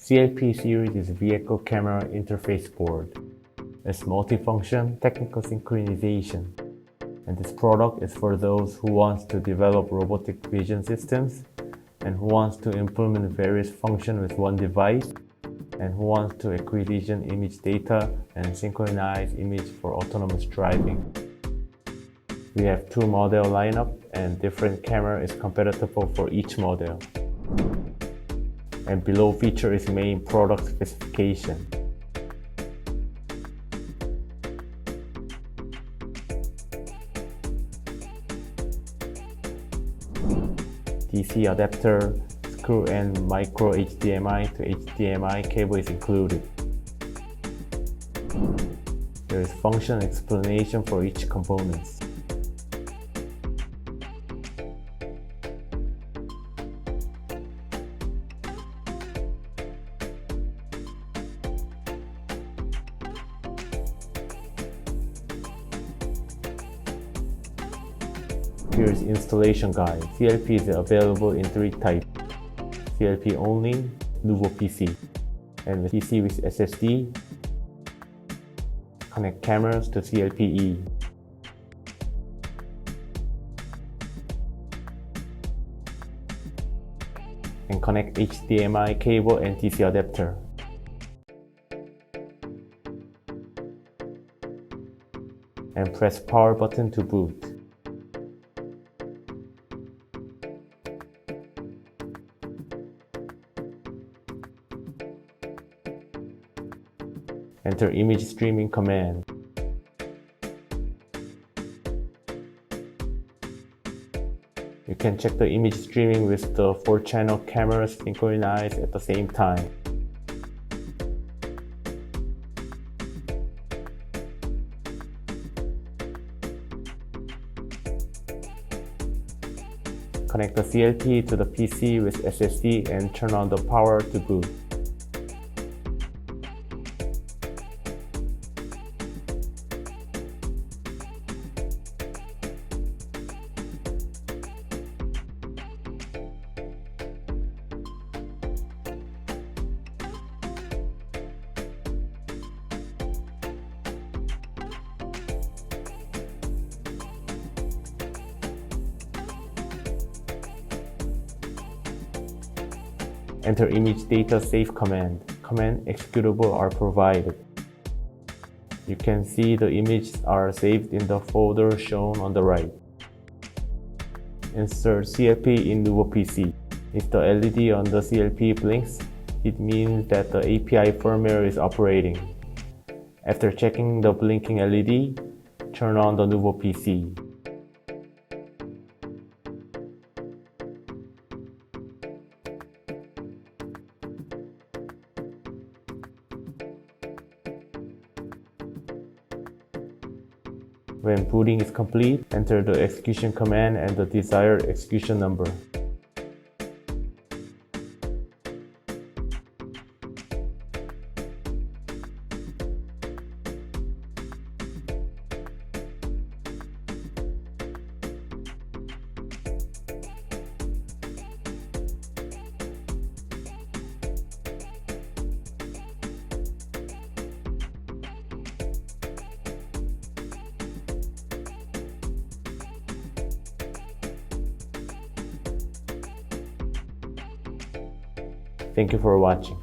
CLPE series is a vehicle camera interface board. It's multifunction technical synchronization. And this product is for those who want to develop robotic vision systems and who wants to implement various functions with one device and who wants to acquisition image data and synchronize image for autonomous driving. We have two model lineup and different camera is compatible for each model. And below feature is main product specification. DC adapter, screw and micro HDMI to HDMI cable is included. There is function explanation for each component. Here is installation guide. CLPE is available in three types: CLPE Only, NUVO PC, and PC with SSD. Connect cameras to CLPE. And connect HDMI cable and DC adapter. And press power button to boot. Enter image streaming command. You can check the image streaming with the 4-channel cameras synchronized at the same time. Connect the CLPE to the PC with SSD and turn on the power to boot. Enter image data save command. Command executable are provided. You can see the images are saved in the folder shown on the right. Insert CLPE in NUVO PC. If the LED on the CLPE blinks, it means that the API firmware is operating. After checking the blinking LED, turn on the NUVO PC. When booting is complete, enter the execution command and the desired execution number. Thank you for watching.